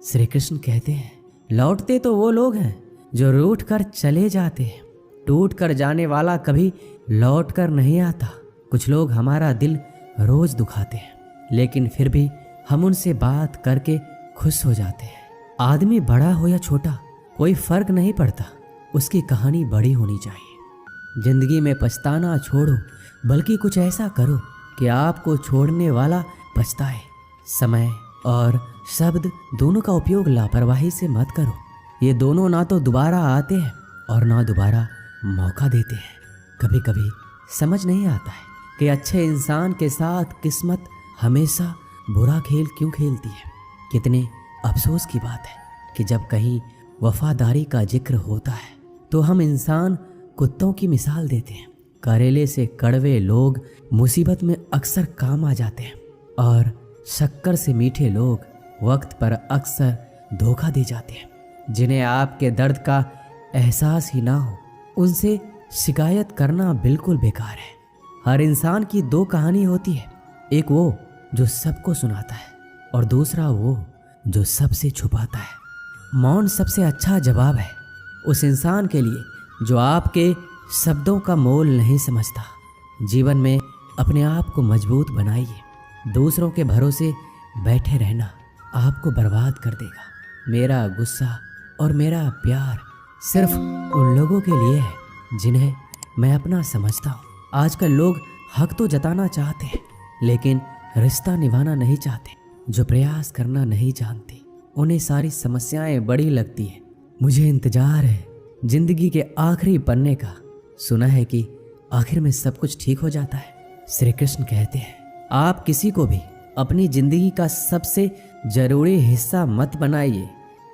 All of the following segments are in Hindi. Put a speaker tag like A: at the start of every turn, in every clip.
A: श्री कृष्ण कहते हैं, लौटते तो वो लोग हैं जो रूठ कर चले जाते हैं, टूट कर जाने वाला कभी लौट कर नहीं आता। कुछ लोग हमारा दिल रोज दुखाते हैं, लेकिन फिर भी हम उनसे बात करके खुश हो जाते हैं। आदमी बड़ा हो या छोटा कोई फर्क नहीं पड़ता, उसकी कहानी बड़ी होनी चाहिए। जिंदगी में पछताना छोड़ो, बल्कि कुछ ऐसा करो कि आपको छोड़ने वाला पछताए। समय और शब्द दोनों का उपयोग लापरवाही से मत करो। ये दोनों ना तो दोबारा आते हैं और ना दोबारा मौका देते हैं। कभी कभी समझ नहीं आता है कि अच्छे इंसान के साथ किस्मत हमेशा बुरा खेल क्यों खेलती है। कितने अफसोस की बात है कि जब कहीं वफादारी का जिक्र होता है तो हम इंसान कुत्तों की मिसाल देते हैं। करेले से कड़वे लोग मुसीबत में अक्सर काम आ जाते हैं और शक्कर से मीठे लोग वक्त पर अक्सर धोखा दे जाते हैं। जिन्हें आपके दर्द का एहसास ही ना हो, उनसे शिकायत करना बिल्कुल बेकार है। हर इंसान की दो कहानी होती है, एक वो जो सबको सुनाता है और दूसरा वो जो सबसे छुपाता है। मौन सबसे अच्छा जवाब है उस इंसान के लिए जो आपके शब्दों का मोल नहीं समझता। जीवन में अपने आप को मजबूत बनाइए। दूसरों के भरोसे बैठे रहना आपको बर्बाद कर देगा। मेरा गुस्सा और मेरा प्यार सिर्फ उन लोगों के लिए है जिन्हें मैं अपना समझता हूँ। आजकल लोग हक तो जताना चाहते हैं, लेकिन रिश्ता निभाना नहीं चाहते। जो प्रयास करना नहीं जानते, उन्हें सारी समस्याएं बड़ी लगती हैं। मुझे इंतजार है जिंदगी के आखिरी पन्ने का। सुना है कि आखिर में सब कुछ ठीक हो जाता है। श्री कृष्ण कहते हैं, आप किसी को भी अपनी जिंदगी का सबसे जरूरी हिस्सा मत बनाइए,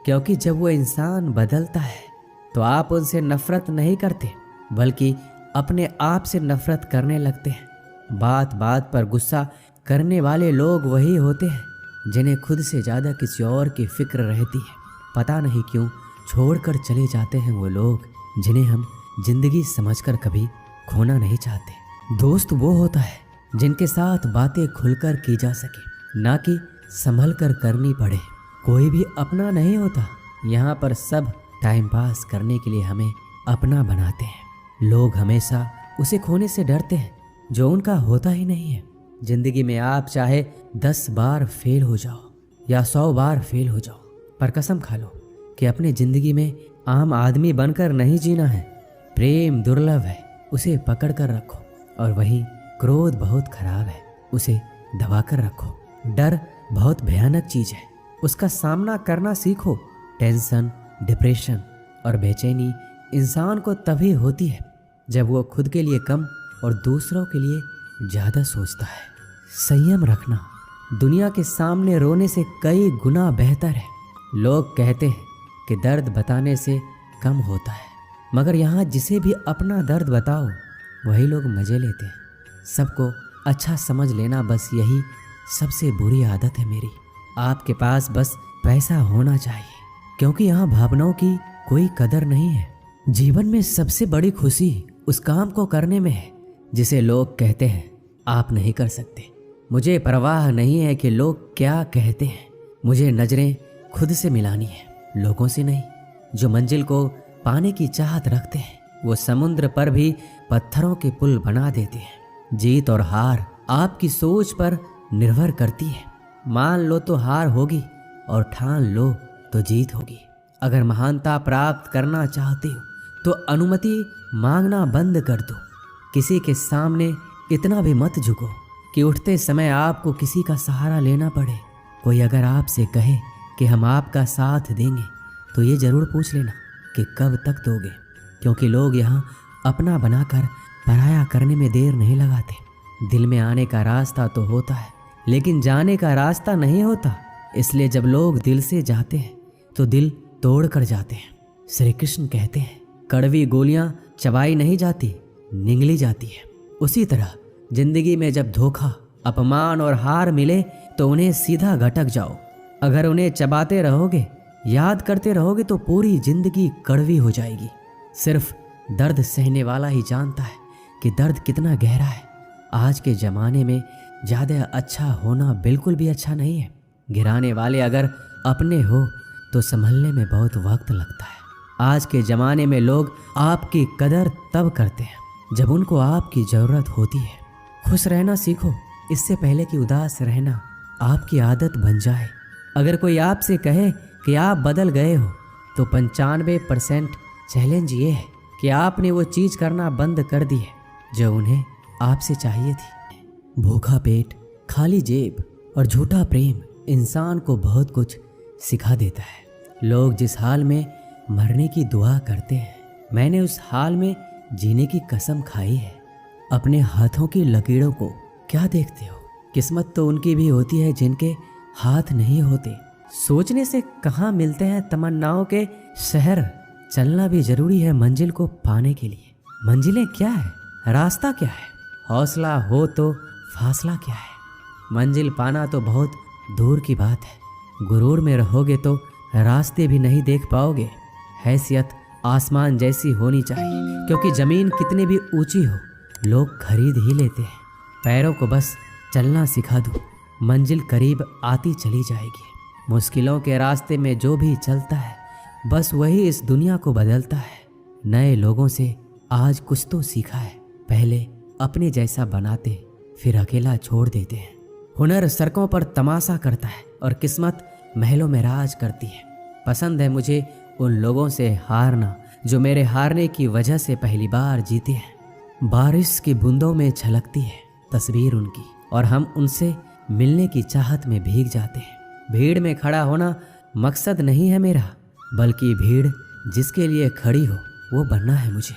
A: क्योंकि जब वो इंसान बदलता है तो आप उनसे नफरत नहीं करते, बल्कि अपने आप से नफरत करने लगते हैं। बात बात पर गुस्सा करने वाले लोग वही होते हैं जिन्हें खुद से ज़्यादा किसी और की फिक्र रहती है। पता नहीं क्यों छोड़कर चले जाते हैं वो लोग जिन्हें हम जिंदगी समझकर कभी खोना नहीं चाहते। दोस्त वो होता है जिनके साथ बातें खुलकर की जा सके, ना कि संभल कर करनी पड़े। कोई भी अपना नहीं होता, यहाँ पर सब टाइम पास करने के लिए हमें अपना बनाते हैं। लोग हमेशा उसे खोने से डरते हैं जो उनका होता ही नहीं है। जिंदगी में आप चाहे 10 बार फेल हो जाओ या 100 बार फेल हो जाओ, पर कसम खा लो कि अपनी जिंदगी में आम आदमी बनकर नहीं जीना है। प्रेम दुर्लभ है, उसे पकड़ कर रखो, और वहीं क्रोध बहुत खराब है, उसे दबा कर रखो। डर बहुत भयानक चीज है, उसका सामना करना सीखो। टेंशन, डिप्रेशन और बेचैनी इंसान को तभी होती है जब वो खुद के लिए कम और दूसरों के लिए ज़्यादा सोचता है। संयम रखना दुनिया के सामने रोने से कई गुना बेहतर है। लोग कहते हैं कि दर्द बताने से कम होता है, मगर यहाँ जिसे भी अपना दर्द बताओ वही लोग मजे लेते हैं। सबको अच्छा समझ लेना, बस यही सबसे बुरी आदत है मेरी। आपके पास बस पैसा होना चाहिए, क्योंकि यहाँ भावनाओं की कोई कदर नहीं है। जीवन में सबसे बड़ी खुशी उस काम को करने में है जिसे लोग कहते हैं आप नहीं कर सकते। मुझे परवाह नहीं है कि लोग क्या कहते हैं, मुझे नजरें खुद से मिलानी है, लोगों से नहीं। जो मंजिल को पाने की चाहत रखते हैं वो समुद्र पर भी पत्थरों के पुल बना देते हैं। जीत और हार आपकी सोच पर निर्भर करती है। मान लो तो हार होगी और ठान लो तो जीत होगी। अगर महानता प्राप्त करना चाहते हो तो अनुमति मांगना बंद कर दो। किसी के सामने इतना भी मत झुको कि उठते समय आपको किसी का सहारा लेना पड़े। कोई अगर आपसे कहे कि हम आपका साथ देंगे तो ये ज़रूर पूछ लेना कि कब तक दोगे, क्योंकि लोग यहाँ अपना बनाकर पराया करने में देर नहीं लगाते। दिल में आने का रास्ता तो होता है, लेकिन जाने का रास्ता नहीं होता। इसलिए जब लोग दिल से जाते हैं तो दिल तोड़ कर जाते हैं। श्री कृष्ण कहते हैं, कड़वी गोलियां चबाई नहीं जाती, निगली जाती है। उसी तरह जिंदगी में जब धोखा, अपमान और हार मिले तो उन्हें सीधा घटक जाओ। अगर उन्हें चबाते रहोगे, याद करते रहोगे तो पूरी जिंदगी कड़वी हो जाएगी। सिर्फ दर्द सहने वाला ही जानता है कि दर्द कितना गहरा है। आज के ज़माने में ज़्यादा अच्छा होना बिल्कुल भी अच्छा नहीं है। गिराने वाले अगर अपने हो तो संभलने में बहुत वक्त लगता है। आज के ज़माने में लोग आपकी कदर तब करते हैं जब उनको आपकी ज़रूरत होती है। खुश रहना सीखो, इससे पहले कि उदास रहना आपकी आदत बन जाए। अगर कोई आपसे कहे कि आप बदल गए हो तो 95% चैलेंज ये है कि आपने वो चीज़ करना बंद कर दी है जो उन्हें आपसे चाहिए थी। भूखा पेट, खाली जेब और झूठा प्रेम इंसान को बहुत कुछ सिखा देता है। लोग जिस हाल में मरने की दुआ करते हैं, मैंने उस हाल में जीने की कसम खाई है। अपने हाथों की लकीरों को क्या देखते हो? किस्मत तो उनकी भी होती है जिनके हाथ नहीं होते। सोचने से कहाँ मिलते हैं तमन्नाओं के शहर। चलना भी जरूरी है मंजिल को पाने के लिए। मंजिलें क्या है, रास्ता क्या है? हौसला हो तो फासला क्या है? मंजिल पाना तो बहुत दूर की बात है। गुरूर में रहोगे तो रास्ते भी नहीं देख पाओगे। हैसियत आसमान जैसी होनी चाहिए, क्योंकि ज़मीन कितनी भी ऊंची हो लोग खरीद ही लेते हैं। पैरों को बस चलना सिखा दो, मंजिल करीब आती चली जाएगी। मुश्किलों के रास्ते में जो भी चलता है बस वही इस दुनिया को बदलता है। नए लोगों से आज कुछ तो सीखा है। पहले अपने जैसा बनाते, फिर अकेला छोड़ देते हैं। हुनर सड़कों पर तमाशा करता है और किस्मत महलों में राज करती है। पसंद है मुझे उन लोगों से हारना जो मेरे हारने की वजह से पहली बार जीते हैं। बारिश की बूंदों में झलकती है तस्वीर उनकी और हम उनसे मिलने की चाहत में भीग जाते हैं। भीड़ में खड़ा होना मकसद नहीं है मेरा, बल्कि भीड़ जिसके लिए खड़ी हो वो बनना है मुझे।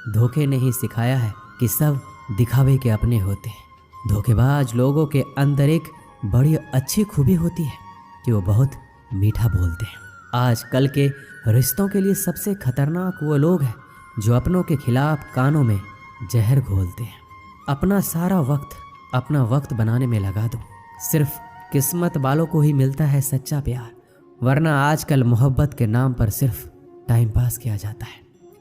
A: धोखे ने ही सिखाया है कि सब दिखावे के अपने होते हैं। धोखेबाज लोगों के अंदर एक बड़ी अच्छी खूबी होती है कि वो बहुत मीठा बोलते हैं। आजकल के रिश्तों के लिए सबसे खतरनाक वो लोग हैं जो अपनों के खिलाफ कानों में जहर घोलते हैं। अपना सारा वक्त अपना वक्त बनाने में लगा दो। सिर्फ किस्मत वालों को ही मिलता है सच्चा प्यार, वरना आजकल मोहब्बत के नाम पर सिर्फ टाइम पास किया जाता है।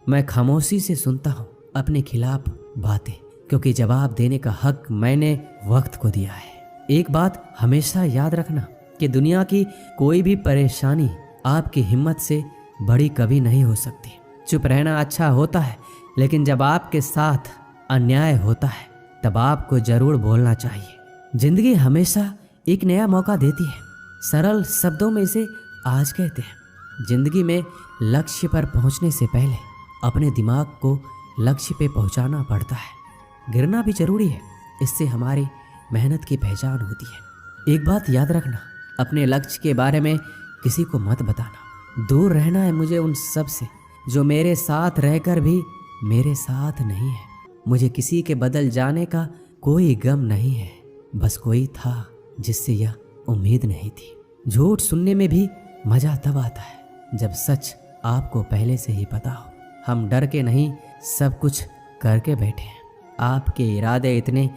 A: मैं खामोशी से सुनता हूँ अपने खिलाफ बातें, क्योंकि जवाब देने का हक मैंने वक्त को दिया है। एक बात हमेशा याद रखना कि दुनिया की कोई भी परेशानी आपकी हिम्मत से बड़ी कभी नहीं हो सकती। चुप रहना अच्छा होता है, लेकिन जब आपके साथ अन्याय होता है तब आपको जरूर बोलना चाहिए। जिंदगी हमेशा एक नया मौका देती है। सरल शब्दों में इसे आज कहते हैं। जिंदगी में लक्ष्य पर पहुंचने से पहले अपने दिमाग को लक्ष्य पे पहुंचाना पड़ता है। गिरना भी जरूरी है, इससे हमारी मेहनत की पहचान होती है। एक बात याद रखना, अपने लक्ष्य के बारे में किसी को मत बताना। दूर रहना है मुझे उन सब से जो मेरे साथ रहकर भी मेरे साथ नहीं है। मुझे किसी के बदल जाने का कोई गम नहीं है, बस कोई था जिससे यह उम्मीद नहीं थी। झूठ सुनने में भी मजा तब आता है जब सच आपको पहले से ही पता हो। हम डर के नहीं, सब कुछ करके बैठे हैं। आपके इरादे इतने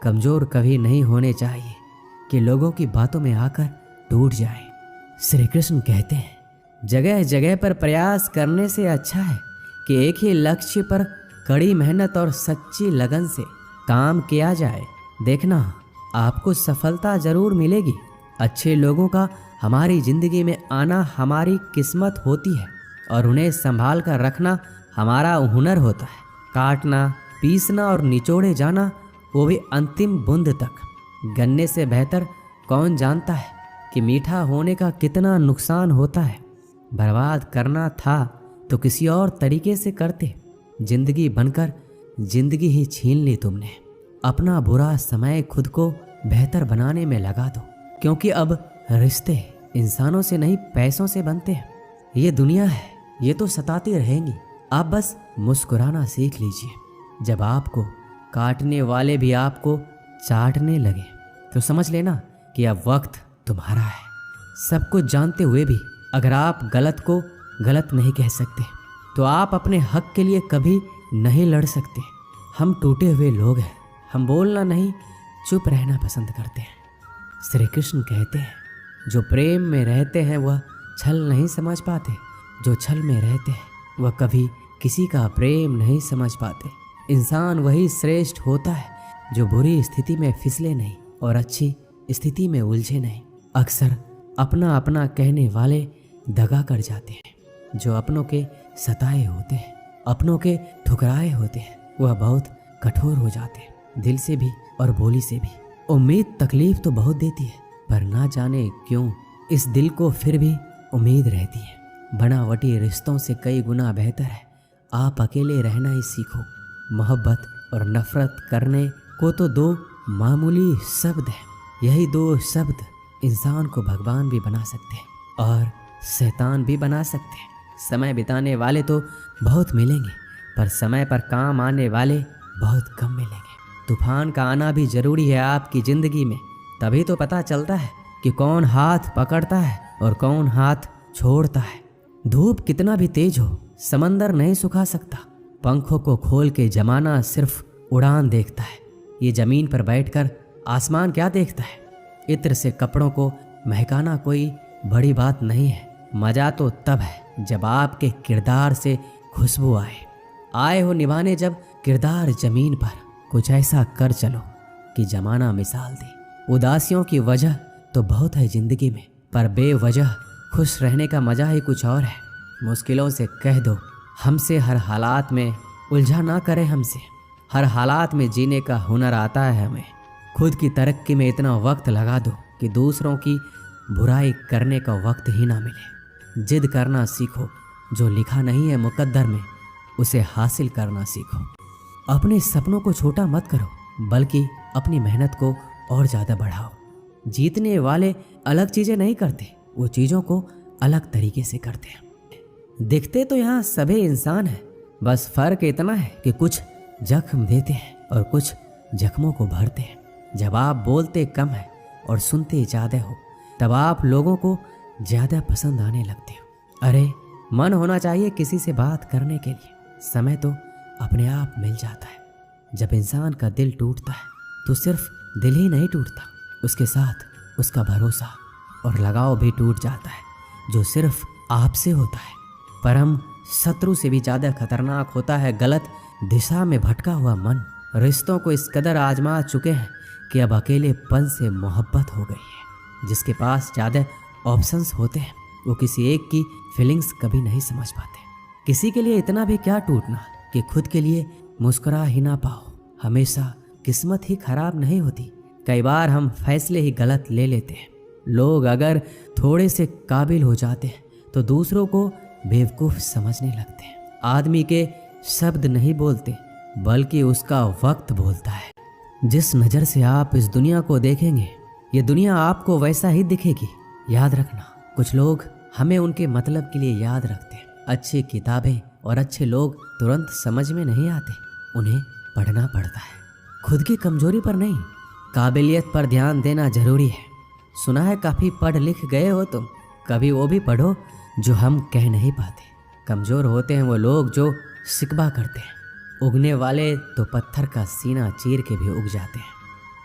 A: कमज़ोर कभी नहीं होने चाहिए कि लोगों की बातों में आकर टूट जाए। श्री कृष्ण कहते हैं, जगह जगह पर प्रयास करने से अच्छा है कि एक ही लक्ष्य पर कड़ी मेहनत और सच्ची लगन से काम किया जाए। देखना, आपको सफलता जरूर मिलेगी। अच्छे लोगों का हमारी ज़िंदगी में आना हमारी किस्मत होती है और उन्हें संभाल कर रखना हमारा हुनर होता है। काटना, पीसना और निचोड़े जाना, वो भी अंतिम बूंद तक। गन्ने से बेहतर कौन जानता है कि मीठा होने का कितना नुकसान होता है। बर्बाद करना था तो किसी और तरीके से करते। जिंदगी बनकर जिंदगी ही छीन ली तुमने। अपना बुरा समय खुद को बेहतर बनाने में लगा दो, क्योंकि अब रिश्ते इंसानों से नहीं पैसों से बनते हैं। ये दुनिया है, ये तो सताती रहेंगी। आप बस मुस्कुराना सीख लीजिए। जब आपको काटने वाले भी आपको चाटने लगे तो समझ लेना कि अब वक्त तुम्हारा है। सब कुछ जानते हुए भी अगर आप गलत को गलत नहीं कह सकते तो आप अपने हक के लिए कभी नहीं लड़ सकते। हम टूटे हुए लोग हैं, हम बोलना नहीं चुप रहना पसंद करते हैं। श्री कृष्ण कहते हैं, जो प्रेम में रहते हैं वह छल नहीं समझ पाते, जो छल में रहते हैं वह कभी किसी का प्रेम नहीं समझ पाते। इंसान वही श्रेष्ठ होता है जो बुरी स्थिति में फिसले नहीं और अच्छी स्थिति में उलझे नहीं। अक्सर अपना अपना कहने वाले दगा कर जाते हैं। जो अपनों के सताए होते हैं, अपनों के ठुकराए होते हैं, वह बहुत कठोर हो जाते हैं, दिल से भी और बोली से भी। उम्मीद तकलीफ तो बहुत देती है, पर ना जाने क्यों इस दिल को फिर भी उम्मीद रहती है। बनावटी रिश्तों से कई गुना बेहतर है आप अकेले रहना ही सीखो। मोहब्बत और नफरत करने को तो दो मामूली शब्द हैं। यही दो शब्द इंसान को भगवान भी बना सकते हैं और शैतान भी बना सकते हैं। समय बिताने वाले तो बहुत मिलेंगे, पर समय पर काम आने वाले बहुत कम मिलेंगे। तूफान का आना भी जरूरी है आपकी ज़िंदगी में, तभी तो पता चलता है कि कौन हाथ पकड़ता है और कौन हाथ छोड़ता है। धूप कितना भी तेज हो समंदर नहीं सुखा सकता। पंखों को खोल के जमाना सिर्फ उड़ान देखता है। ये ज़मीन पर बैठकर आसमान क्या देखता है। इत्र से कपड़ों को महकाना कोई बड़ी बात नहीं है। मज़ा तो तब है जब आपके किरदार से खुशबू आए हो निभाने जब किरदार ज़मीन पर। कुछ ऐसा कर चलो कि ज़माना मिसाल दे। उदासियों की वजह तो बहुत है ज़िंदगी में, पर बेवजह खुश रहने का मज़ा ही कुछ और है। मुश्किलों से कह दो हमसे, हर हालात में उलझा ना करे हमसे। हर हालात में जीने का हुनर आता है हमें। खुद की तरक्की में इतना वक्त लगा दो कि दूसरों की बुराई करने का वक्त ही ना मिले। जिद करना सीखो, जो लिखा नहीं है मुकद्दर में उसे हासिल करना सीखो। अपने सपनों को छोटा मत करो, बल्कि अपनी मेहनत को और ज़्यादा बढ़ाओ। जीतने वाले अलग चीज़ें नहीं करते, वो चीज़ों को अलग तरीके से करते हैं। दिखते तो यहाँ सभी इंसान हैं, बस फ़र्क इतना है कि कुछ जख्म देते हैं और कुछ जख्मों को भरते हैं। जब आप बोलते कम है और सुनते ज़्यादा हो, तब आप लोगों को ज़्यादा पसंद आने लगते हो। अरे मन होना चाहिए किसी से बात करने के लिए, समय तो अपने आप मिल जाता है। जब इंसान का दिल टूटता है तो सिर्फ दिल ही नहीं टूटता, उसके साथ उसका भरोसा और लगाव भी टूट जाता है, जो सिर्फ आपसे होता है। परम शत्रु से भी ज़्यादा खतरनाक होता है गलत दिशा में भटका हुआ मन। रिश्तों को इस कदर आजमा चुके हैं कि अब अकेलेपन से मोहब्बत हो गई है। जिसके पास ज़्यादा ऑप्शंस होते हैं वो किसी एक की फीलिंग्स कभी नहीं समझ पाते। किसी के लिए इतना भी क्या टूटना कि खुद के लिए मुस्कुरा ही ना पाओ। हमेशा किस्मत ही खराब नहीं होती, कई बार हम फैसले ही गलत ले लेते हैं। लोग अगर थोड़े से काबिल हो जाते हैं तो दूसरों को बेवकूफ़ समझने लगते हैं। आदमी के शब्द नहीं बोलते, बल्कि उसका वक्त बोलता है। जिस नज़र से आप इस दुनिया को देखेंगे, ये दुनिया आपको वैसा ही दिखेगी। याद रखना, कुछ लोग हमें उनके मतलब के लिए याद रखते हैं। अच्छी किताबें और अच्छे लोग तुरंत समझ में नहीं आते, उन्हें पढ़ना पड़ता है। खुद की कमजोरी पर नहीं, काबिलियत पर ध्यान देना जरूरी है। सुना है काफ़ी पढ़ लिख गए हो तुम, कभी वो भी पढ़ो जो हम कह नहीं पाते। कमज़ोर होते हैं वो लोग जो शिकवा करते हैं। उगने वाले तो पत्थर का सीना चीर के भी उग जाते हैं।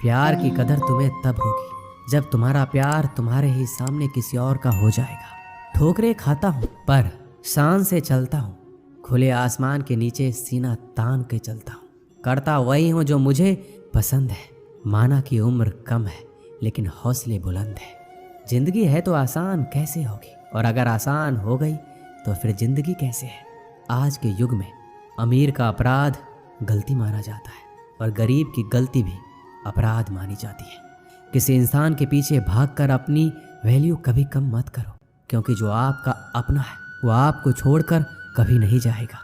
A: प्यार की कदर तुम्हें तब होगी जब तुम्हारा प्यार तुम्हारे ही सामने किसी और का हो जाएगा। ठोकरे खाता हूँ पर शान से चलता हूँ, खुले आसमान के नीचे सीना तान के चलता हूँ। करता वही हूँ जो मुझे पसंद है। माना कि उम्र कम है लेकिन हौसले बुलंद है। जिंदगी है तो आसान कैसे होगी, और अगर आसान हो गई तो फिर जिंदगी कैसे है। आज के युग में अमीर का अपराध गलती माना जाता है और गरीब की गलती भी अपराध मानी जाती है। किसी इंसान के पीछे भागकर अपनी वैल्यू कभी कम मत करो, क्योंकि जो आपका अपना है वो आपको छोड़कर कभी नहीं जाएगा।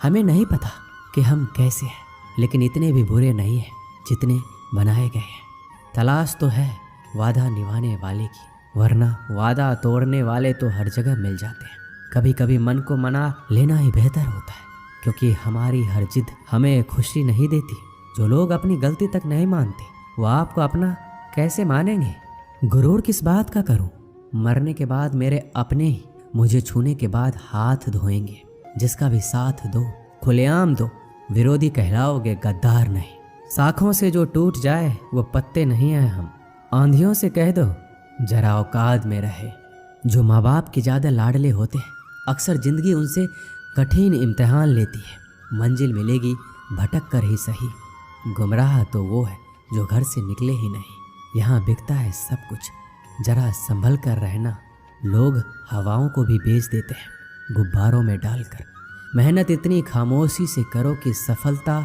A: हमें नहीं पता कि हम कैसे हैं, लेकिन इतने भी बुरे नहीं हैं जितने बनाए गए हैं। तलाश तो है वादा निभाने वाले की, वरना वादा तोड़ने वाले तो हर जगह मिल जाते हैं। कभी कभी मन को मना लेना ही बेहतर होता है, क्योंकि हमारी हर जिद हमें खुशी नहीं देती। जो लोग अपनी गलती तक नहीं मानते वो आपको अपना कैसे मानेंगे। गुरूर किस बात का करूं, मरने के बाद मेरे अपने ही मुझे छूने के बाद हाथ धोएंगे। जिसका भी साथ दो खुलेआम दो, विरोधी कहलाओगे गद्दार नहीं। शाखों से जो टूट जाए वो पत्ते नहीं हैं हम। आंधियों से कह दो जरा औकात में रहे। जो माँ बाप के ज़्यादा लाडले होते हैं अक्सर जिंदगी उनसे कठिन इम्तिहान लेती है। मंजिल मिलेगी भटक कर ही सही, गुमराह तो वो है जो घर से निकले ही नहीं। यहाँ बिकता है सब कुछ, जरा संभल कर रहना लोग हवाओं को भी बेच देते हैं गुब्बारों में डालकर। मेहनत इतनी खामोशी से करो कि सफलता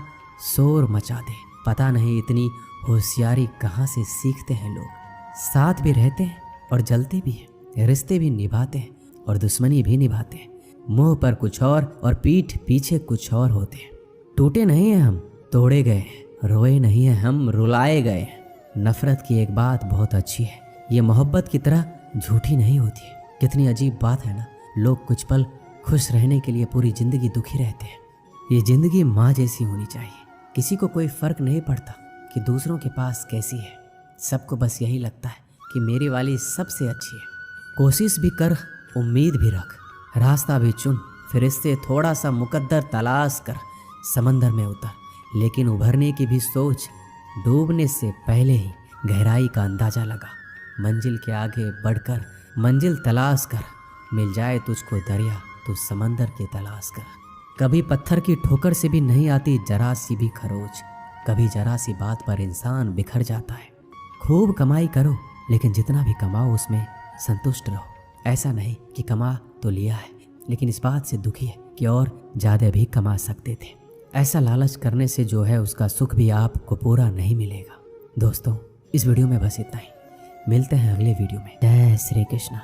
A: शोर मचा दे। पता नहीं इतनी होशियारी कहाँ से सीखते हैं लोग। साथ भी रहते हैं और जलते भी हैं, रिश्ते भी निभाते हैं और दुश्मनी भी निभाते हैं। मुंह पर कुछ और पीठ पीछे कुछ और होते हैं। टूटे नहीं हैं हम, तोड़े गए हैं। रोए नहीं हैं हम, रुलाए गए हैं। नफरत की एक बात बहुत अच्छी है, ये मोहब्बत की तरह झूठी नहीं होती। कितनी अजीब बात है ना, लोग कुछ पल खुश रहने के लिए पूरी जिंदगी दुखी रहते हैं। ये जिंदगी माँ जैसी होनी चाहिए। किसी को कोई फर्क नहीं पड़ता कि दूसरों के पास कैसी है। सबको बस यही लगता है कि मेरी वाली सबसे अच्छी है। कोशिश भी कर, उम्मीद भी रख, रास्ता भी चुन, फिर इससे थोड़ा सा मुकद्दर तलाश कर, समंदर में उतर। लेकिन उभरने की भी सोच, डूबने से पहले ही गहराई का अंदाजा लगा। मंजिल के आगे बढ़कर मंजिल तलाश कर, मिल जाए तुझको दरिया तो समंदर की तलाश कर। कभी पत्थर की ठोकर से भी नहीं आती जरा सी भी खरोच। कभी जरा सी बात पर इंसान बिखर जाता है। खूब कमाई करो, लेकिन जितना भी कमाओ उसमें संतुष्ट रहो। ऐसा नहीं कि कमा तो लिया है लेकिन इस बात से दुखी है कि और ज़्यादा भी कमा सकते थे। ऐसा लालच करने से जो है उसका सुख भी आपको पूरा नहीं मिलेगा। दोस्तों, इस वीडियो में बस इतना ही। मिलते हैं अगले वीडियो में। जय श्री कृष्ण।